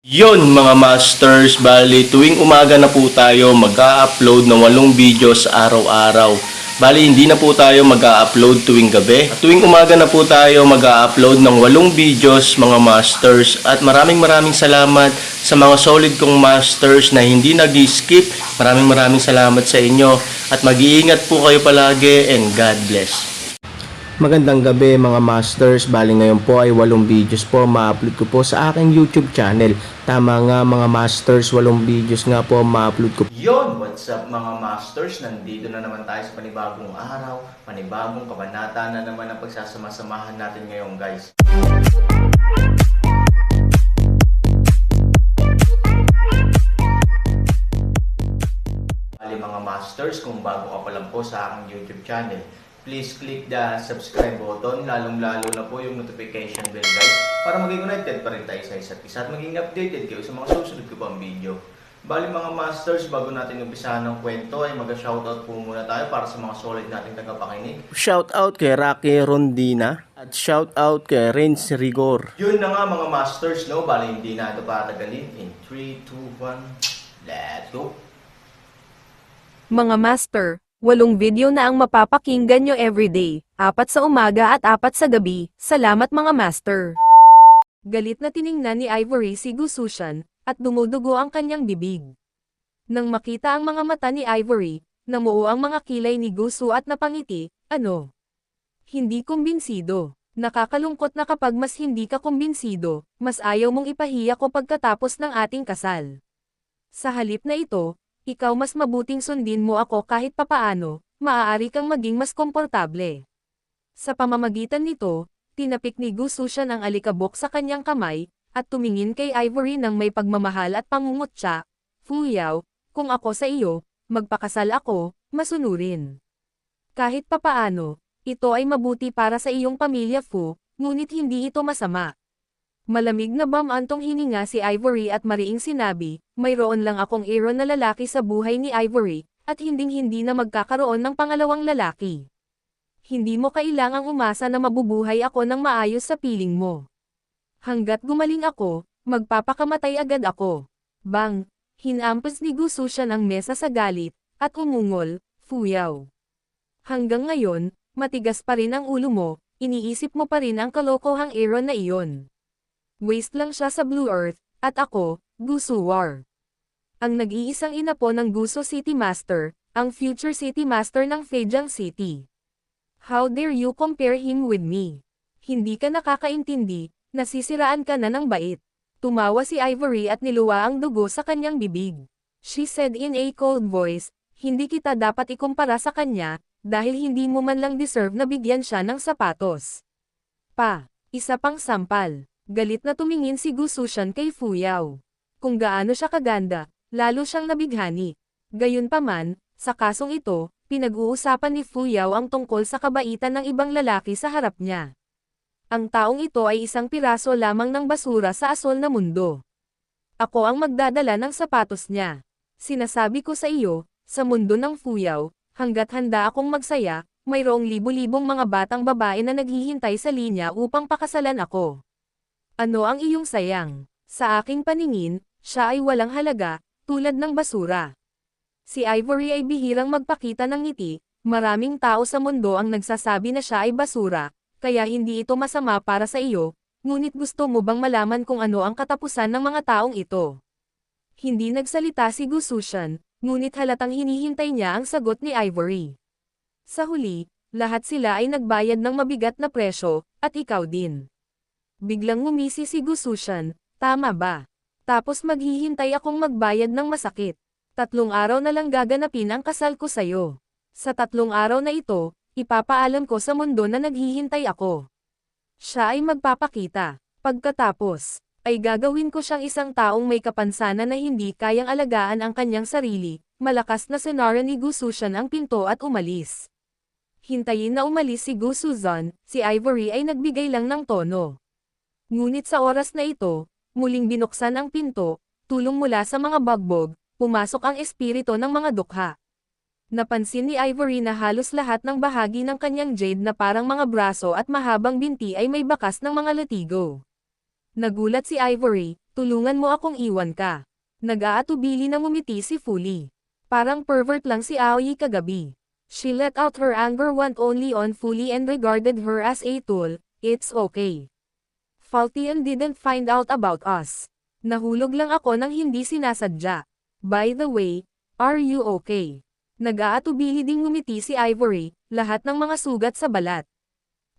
Yon mga masters, bali tuwing umaga na po tayo mag-a-upload ng 8 videos araw-araw. Bali hindi na po tayo mag-a-upload tuwing gabi. Tuwing umaga na po tayo mag-a-upload ng 8 videos mga masters. At maraming salamat sa mga solid kong masters na hindi nag-skip. Maraming salamat sa inyo. At mag-iingat po kayo palagi and God bless. Magandang gabi mga masters, bali ngayon po ay 8 videos po ma-upload ko po sa aking YouTube channel. Tama nga mga masters, 8 videos nga po ma-upload ko. Yon, what's up mga masters? Nandito na naman tayo sa panibagong araw, panibagong kabanata na naman ang pagsasama-samahan natin ngayon guys. Bali mga masters, kung bago ka pa lang po sa aking YouTube channel, please click the subscribe button, lalong-lalo na po yung notification bell guys, para maging connected pa rin tayo sa isa't isa at maging updated kayo sa mga susunod ko pang video. Bali mga masters, bago natin umpisahan ng kwento ay mag-shoutout po muna tayo para sa mga solid nating tagapakinig. Shoutout kay Rocky Rondina at shoutout kay Renz Rigor. Yun na nga mga masters, no? Bali hindi na ito patagalin. In 3, 2, 1, let's go! Mga master, 8 video na ang mapapakinggan nyo everyday, 4 sa umaga at 4 sa gabi. Salamat mga master. Galit na tiningnan ni Ivory si Gusushan, at dumudugo ang kanyang bibig. Nang makita ang mga mata ni Ivory, namuo ang mga kilay ni Gusu at napangiti, ano? Hindi kumbinsido. Nakakalungkot na kapag mas hindi ka kumbinsido, mas ayaw mong ipahiya ko pagkatapos ng ating kasal. Sa halip na ito, ikaw mas mabuting sundin mo ako kahit papaano, maaari kang maging mas komportable. Sa pamamagitan nito, tinapik ni Gusushan ang alikabok sa kanyang kamay, at tumingin kay Ivory ng may pagmamahal at pangungutya, Fuyaw, kung ako sa iyo, magpakasal ako, masunurin. Kahit papaano, ito ay mabuti para sa iyong pamilya Fu, ngunit hindi ito masama. Malamig na bamantong hininga si Ivory at mariing sinabi, mayroon lang akong Aaron na lalaki sa buhay ni Ivory, at hinding-hindi na magkakaroon ng pangalawang lalaki. Hindi mo kailangang umasa na mabubuhay ako ng maayos sa piling mo. Hanggat gumaling ako, magpapakamatay agad ako. Bang! Hinampas ni Gusushan ang mesa sa galit, at umungol, Fuyaw. Hanggang ngayon, matigas pa rin ang ulo mo, iniisip mo pa rin ang kalokohang Aaron na iyon. Waste lang siya sa Blue Earth, at ako, Gusu War. Ang nag-iisang ina po ng Gusu City Master, ang future City Master ng Fejang City. How dare you compare him with me? Hindi ka nakakaintindi, nasisiraan ka na ng bait. Tumawa si Ivory at niluwa ang dugo sa kanyang bibig. She said in a cold voice, hindi kita dapat ikumpara sa kanya, dahil hindi mo man lang deserve na bigyan siya ng sapatos. Isa pang sampal. Galit na tumingin si Gusushan kay Fuyaw. Kung gaano siya kaganda, lalo siyang nabighani. Gayunpaman, sa kasong ito, pinag-uusapan ni Fuyaw ang tungkol sa kabaitan ng ibang lalaki sa harap niya. Ang taong ito ay isang piraso lamang ng basura sa asol na mundo. Ako ang magdadala ng sapatos niya. Sinasabi ko sa iyo, sa mundo ng Fuyaw, hanggat handa akong magsaya, mayroong libo-libong mga batang babae na naghihintay sa linya upang pakasalan ako. Ano ang iyong sayang? Sa aking paningin, siya ay walang halaga, tulad ng basura. Si Ivory ay bihirang magpakita ng ngiti, maraming tao sa mundo ang nagsasabi na siya ay basura, kaya hindi ito masama para sa iyo, ngunit gusto mo bang malaman kung ano ang katapusan ng mga taong ito? Hindi nagsalita si Gusushan, ngunit halatang hinihintay niya ang sagot ni Ivory. Sa huli, lahat sila ay nagbayad ng mabigat na presyo, at ikaw din. Biglang ngumisi si Gusushan, tama ba? Tapos maghihintay akong magbayad ng masakit. 3 araw na lang gaganapin ang kasal ko sa'yo. Sa 3 araw na ito, ipapaalam ko sa mundo na naghihintay ako. Siya ay magpapakita. Pagkatapos, ay gagawin ko siyang isang taong may kapansanan na hindi kayang alagaan ang kanyang sarili. Malakas na sinara ni Gusushan ang pinto at umalis. Hintayin na umalis si Gusuzan, si Ivory ay nagbigay lang ng tono. Ngunit sa oras na ito, muling binuksan ang pinto, tulong mula sa mga bagbog, pumasok ang espiritu ng mga dukha. Napansin ni Ivory na halos lahat ng bahagi ng kanyang jade na parang mga braso at mahabang binti ay may bakas ng mga latigo. Nagulat si Ivory, Tulungan mo akong iwan ka. Nag-aatubili na ngumiti si Fully. Parang pervert lang si Aoi kagabi. She let out her anger went only on Fully and regarded her as a tool. It's okay. Faltian didn't find out about us. Nahulog lang ako nang hindi sinasadya. By the way, are you okay? Nag-aatubili ding ngumiti si Ivory, lahat ng mga sugat sa balat.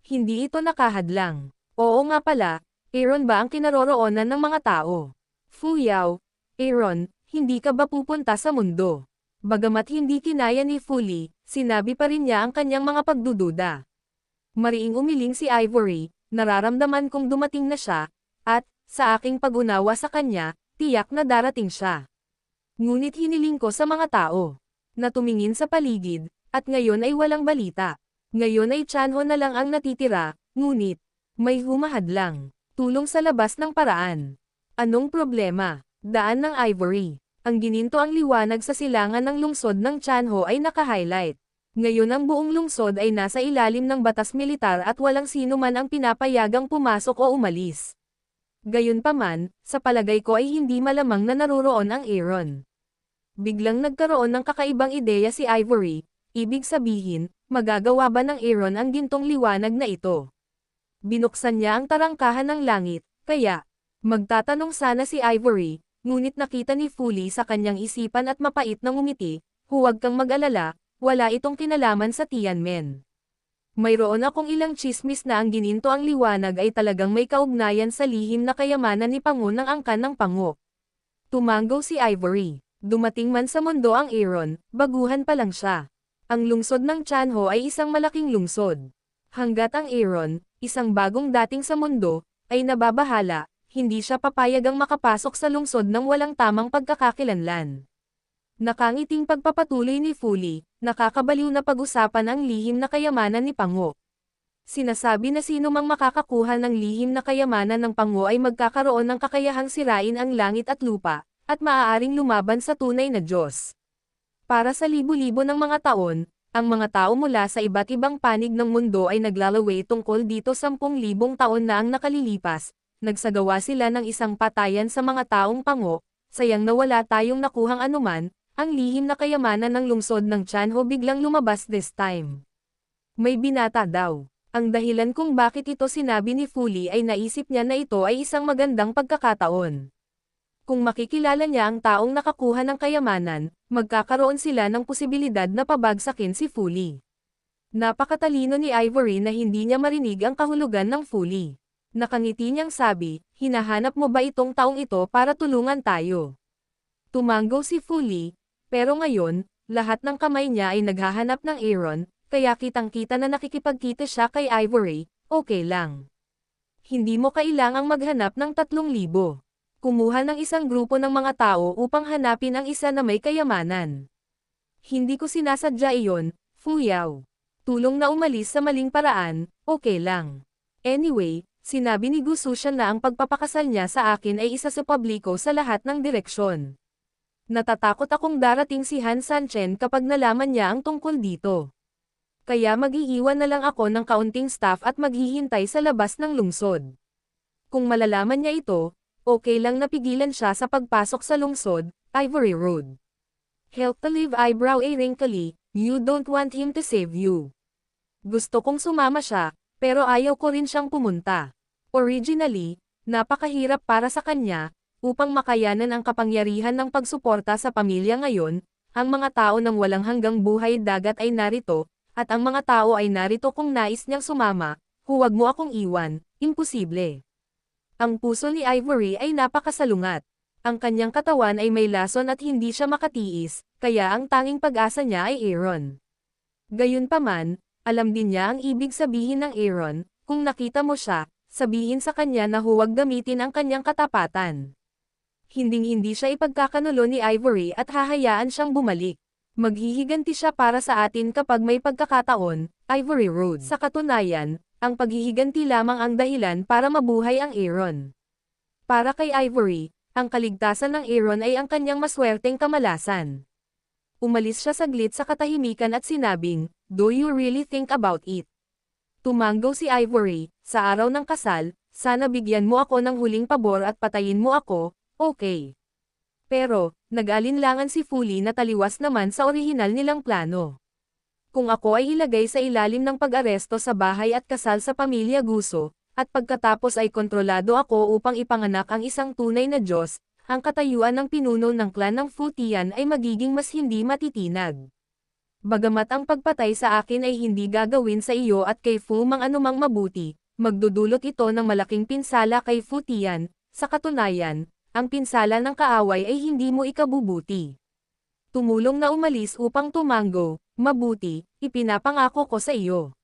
Hindi ito nakahadlang. Oo nga pala, Aaron ba ang kinaroroonan ng mga tao? Fuyao, Aaron, hindi ka ba pupunta sa mundo? Bagamat hindi kinaya ni Fully, sinabi pa rin niya ang kanyang mga pagdududa. Mariing umiling si Ivory, nararamdaman kong dumating na siya, at, sa aking pag-unawa sa kanya, tiyak na darating siya. Ngunit hiniling ko sa mga tao, na tumingin sa paligid, at ngayon ay walang balita. Ngayon ay Chanho na lang ang natitira, ngunit, may humahadlang. Tulong sa labas ng paraan. Anong problema? Daan ng Ivory. Ang gininto ang liwanag sa silangan ng lungsod ng Chanho ay naka-highlight. Ngayon ang buong lungsod ay nasa ilalim ng batas militar at walang sino man ang pinapayagang pumasok o umalis. Gayunpaman, sa palagay ko ay hindi malamang na naroroon ang Aaron. Biglang nagkaroon ng kakaibang ideya si Ivory, ibig sabihin, magagawa ba ng Aaron ang gintong liwanag na ito? Binuksan niya ang tarangkahan ng langit, kaya, magtatanong sana si Ivory, ngunit nakita ni Fully sa kanyang isipan at mapait na ngumiti, huwag kang mag-alala, wala itong kinalaman sa Tianmen. Mayroon akong ilang chismis na ang gininto ang liwanag ay talagang may kaugnayan sa lihim na kayamanan ni Pangu ng angkan ng Pangu. Tumanggo si Ivory. Dumating man sa mundo ang Aaron, baguhan pa lang siya. Ang lungsod ng Chanho ay isang malaking lungsod. Hanggat ang Aaron, isang bagong dating sa mundo, ay nababahala, hindi siya papayagang makapasok sa lungsod ng walang tamang pagkakakilanlan. Nakangiting pagpapatuloy ni Fully, nakakabaliw na pag-usapan ang lihim na kayamanan ni Pangu. Sinasabi na sino mang makakakuha ng lihim na kayamanan ng Pangu ay magkakaroon ng kakayahang sirain ang langit at lupa, at maaaring lumaban sa tunay na Diyos. Para sa libo-libo ng mga taon, ang mga tao mula sa iba't ibang panig ng mundo ay naglalaway tungkol dito 10,000 taon na ang nakalilipas, nagsagawa sila ng isang patayan sa mga taong Pangu, sayang na wala tayong nakuhang anuman, ang lihim na kayamanan ng lungsod ng Chanho biglang lumabas this time. May binata daw. Ang dahilan kung bakit ito sinabi ni Fully ay naisip niya na ito ay isang magandang pagkakataon. Kung makikilala niya ang taong nakakuha ng kayamanan, magkakaroon sila ng posibilidad na pabagsakin si Fully. Napakatalino ni Ivory na hindi niya marinig ang kahulugan ng Fully. Nakangiti niyang sabi, hinahanap mo ba itong taong ito para tulungan tayo? Tumanggo si Fully, pero ngayon, lahat ng kamay niya ay naghahanap ng Aaron, kaya kitang-kita na nakikipagkita siya kay Ivory, okay lang. Hindi mo kailangang maghanap ng 3,000. Kumuha ng isang grupo ng mga tao upang hanapin ang isa na may kayamanan. Hindi ko sinasadya iyon, Fuyao. Tulong na umalis sa maling paraan, okay lang. Anyway, sinabi ni Gu Sushan na ang pagpapakasal niya sa akin ay isa sa publiko sa lahat ng direksyon. Natatakot akong darating si Han Sanchen kapag nalaman niya ang tungkol dito. Kaya mag-iiwan na lang ako ng kaunting staff at maghihintay sa labas ng lungsod. Kung malalaman niya ito, okay lang napigilan siya sa pagpasok sa lungsod, Ivory Road. Help to leave eyebrow a wrinkly, you don't want him to save you. Gusto kong sumama siya, pero ayaw ko rin siyang pumunta. Originally, napakahirap para sa kanya, upang makayanan ang kapangyarihan ng pagsuporta sa pamilya ngayon, ang mga tao ng walang hanggang buhay dagat ay narito, at ang mga tao ay narito kung nais niyang sumama, huwag mo akong iwan, imposible. Ang puso ni Ivory ay napakasalungat. Ang kanyang katawan ay may lason at hindi siya makatiis, kaya ang tanging pag-asa niya ay Aaron. Gayunpaman, alam din niya ang ibig sabihin ng Aaron, kung nakita mo siya, sabihin sa kanya na huwag gamitin ang kanyang katapatan. Hinding-hindi siya ipagkakanulo ni Ivory at hahayaan siyang bumalik. Maghihiganti siya para sa atin kapag may pagkakataon, Ivory Road. Sa katunayan, ang paghihiganti lamang ang dahilan para mabuhay ang Aaron. Para kay Ivory, ang kaligtasan ng Aaron ay ang kanyang maswerteng kamalasan. Umalis siya saglit sa katahimikan at sinabing, "Do you really think about it?" Tumanggo si Ivory, sa araw ng kasal, Sana bigyan mo ako ng huling pabor at patayin mo ako, okay. Pero, nag-alinlangan si Fully na taliwas naman sa orihinal nilang plano. Kung ako ay ilagay sa ilalim ng pag-aresto sa bahay at kasal sa pamilya Guso, at pagkatapos ay kontrolado ako upang ipanganak ang isang tunay na Diyos, ang katayuan ng pinuno ng klan ng Futian ay magiging mas hindi matitinag. Bagamat ang pagpatay sa akin ay hindi gagawin sa iyo at kay Fu mang anumang mabuti, magdudulot ito ng malaking pinsala kay Futian, sa katunayan, ang pinsala ng kaaway ay hindi mo ikabubuti. Tumulong na umalis upang tumango, mabuti, ipinapangako ko sa iyo.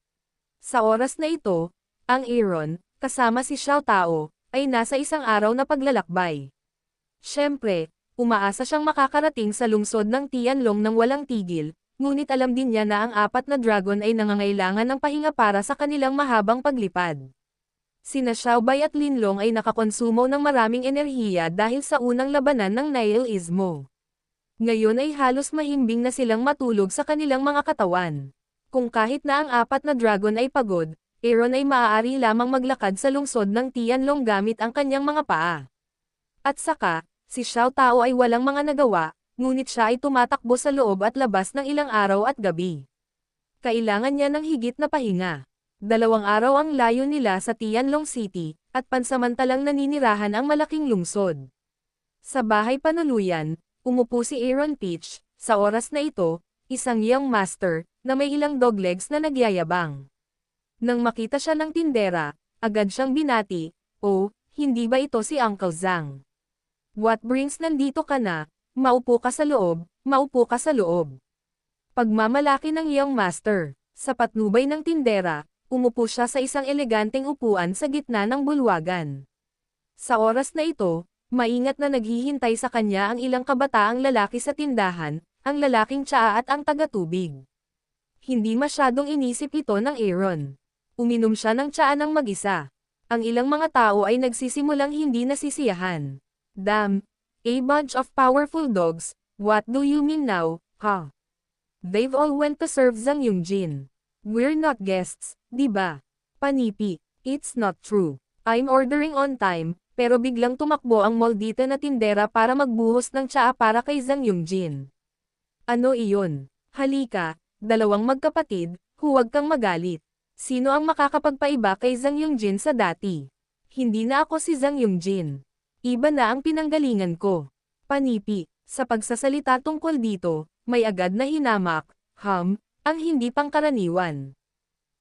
Sa oras na ito, ang Aaron, kasama si Xiao Tao, ay nasa isang araw na paglalakbay. Siyempre, umaasa siyang makakarating sa lungsod ng Tianlong nang walang tigil, ngunit alam din niya na ang 4 na dragon ay nangangailangan ng pahinga para sa kanilang mahabang paglipad. Sina Xiaobei at Linlong ay nakakonsumo ng maraming enerhiya dahil sa unang labanan ng nihilismo. Ngayon ay halos mahimbing na silang matulog sa kanilang mga katawan. Kung kahit na ang 4 na dragon ay pagod, Aaron ay maaari lamang maglakad sa lungsod ng Tianlong gamit ang kanyang mga paa. At saka, si Xiao Tao ay walang mga nagawa, ngunit siya ay tumatakbo sa loob at labas ng ilang araw at gabi. Kailangan niya ng higit na pahinga. 2 araw ang layo nila sa Tianlong City, at pansamantalang naninirahan ang malaking lungsod. Sa bahay panuluyan, umupo si Aaron Peach, sa oras na ito, isang young master, na may ilang doglegs na nagyayabang. Nang makita siya ng tindera, agad siyang binati, "Oh, hindi ba ito si Uncle Zhang? What brings nandito ka na? Maupo ka sa loob, maupo ka sa loob." Pagmamalaki ng young master, sa patnubay ng tindera, umupo siya sa isang eleganteng upuan sa gitna ng bulwagan. Sa oras na ito, maingat na naghihintay sa kanya ang ilang kabataang lalaki sa tindahan, ang lalaking tsaa at ang taga-tubig. Hindi masyadong inisip ito ng Aaron. Uminom siya ng tsaa ng mag-isa. Ang ilang mga tao ay nagsisimulang hindi nasisiyahan. "Damn, a bunch of powerful dogs, what do you mean now, huh? They've all went to serve Zhang Yongjin. We're not guests, di ba? Panipi, it's not true. I'm ordering on time, pero biglang tumakbo ang maldita na tindera para magbuhos ng tsaa para kay Zhang Yongjin. Ano iyon? Halika, 2 magkapatid, huwag kang magalit. Sino ang makakapagpaiba kay Zhang Yongjin sa dati? Hindi na ako si Zhang Yongjin. Iba na ang pinanggalingan ko." Panipi, sa pagsasalita tungkol dito, may agad na hinamak, ang hindi pangkaraniwan.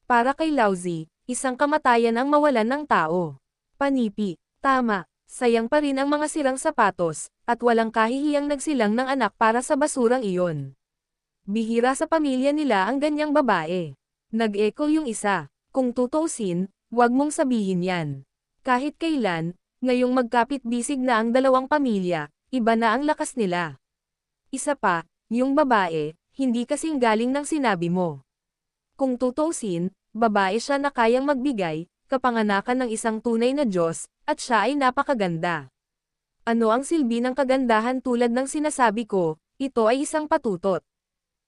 Para kay Laozi, isang kamatayan ang mawalan ng tao. Panipi, tama, sayang pa rin ang mga sirang sapatos, at walang kahihiyang nagsilang ng anak para sa basurang iyon. Bihira sa pamilya nila ang ganyang babae. Nag-echo yung isa. Kung tutuusin, wag mong sabihin yan. Kahit kailan, ngayong magkapit-bisig na ang 2 pamilya, iba na ang lakas nila. Isa pa, yung babae, hindi kasing galing ng sinabi mo. Kung tutuusin, babae siya na kayang magbigay, kapanganakan ng isang tunay na Diyos, at siya ay napakaganda. Ano ang silbi ng kagandahan tulad ng sinasabi ko, ito ay isang patutot.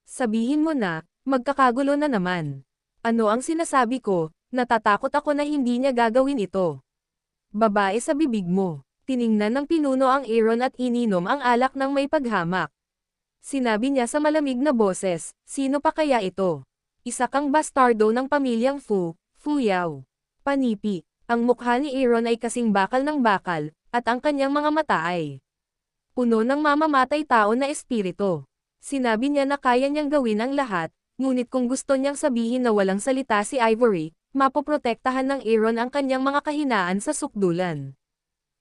Sabihin mo na, magkakagulo na naman. Ano ang sinasabi ko, natatakot ako na hindi niya gagawin ito. Babae sa bibig mo. Tiningnan ng pinuno ang Aaron at ininom ang alak ng may paghamak. Sinabi niya sa malamig na boses, "Sino pa kaya ito? Isa kang bastardo ng pamilyang Fu, Fu Yao." Panipi, ang mukha ni Aaron ay kasing bakal ng bakal, at ang kanyang mga mata ay puno ng mamamatay tao na espiritu. Sinabi niya na kaya niyang gawin ang lahat, ngunit kung gusto niyang sabihin na walang salita si Ivory, mapoprotektahan ng Aaron ang kanyang mga kahinaan sa sukdulan.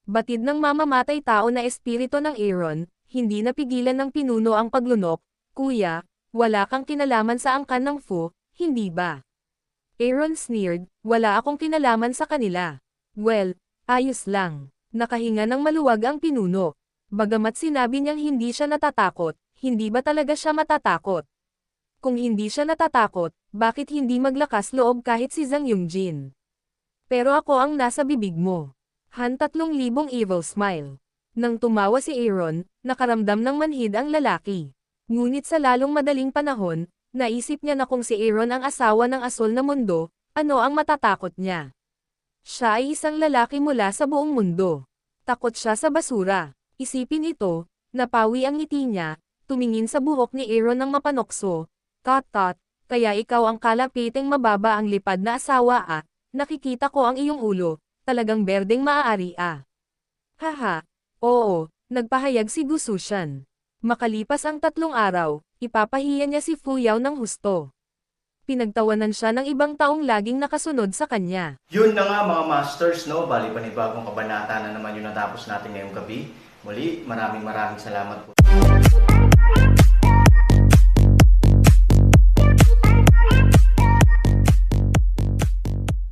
Batid ng mamamatay tao na espiritu ng Aaron, hindi napigilan ng pinuno ang paglunok, "Kuya, wala kang kinalaman sa angkan ng Fu, hindi ba?" Aaron sneered, "Wala akong kinalaman sa kanila." "Well, ayos lang." Nakahinga ng maluwag ang pinuno. Bagamat sinabi niyang hindi siya natatakot, hindi ba talaga siya matatakot? Kung hindi siya natatakot, bakit hindi maglakas loob kahit si Zhang Yongjin? Pero ako ang nasa bibig mo. 3,000 evil smile. Nang tumawa si Aaron, nakaramdam ng manhid ang lalaki. Ngunit sa lalong madaling panahon, naisip niya na kung si Aaron ang asawa ng asol na mundo, ano ang matatakot niya? Siya ay isang lalaki mula sa buong mundo. Takot siya sa basura. Isipin ito, napawi ang ngiti niya, tumingin sa buhok ni Aaron ng mapanokso. Tot, kaya ikaw ang kalapiting mababa ang lipad na asawa ah. Nakikita ko ang iyong ulo, talagang berdeng maaari ah. Haha, oo, nagpahayag si Gu Sushan. Makalipas ang 3 araw, ipapahiya niya si Fu Yao ng husto. Pinagtawanan siya ng ibang taong laging nakasunod sa kanya. Yun na nga mga masters, no? Bali panibagong kabanata na naman yung natapos natin ngayong gabi. Muli, maraming salamat po.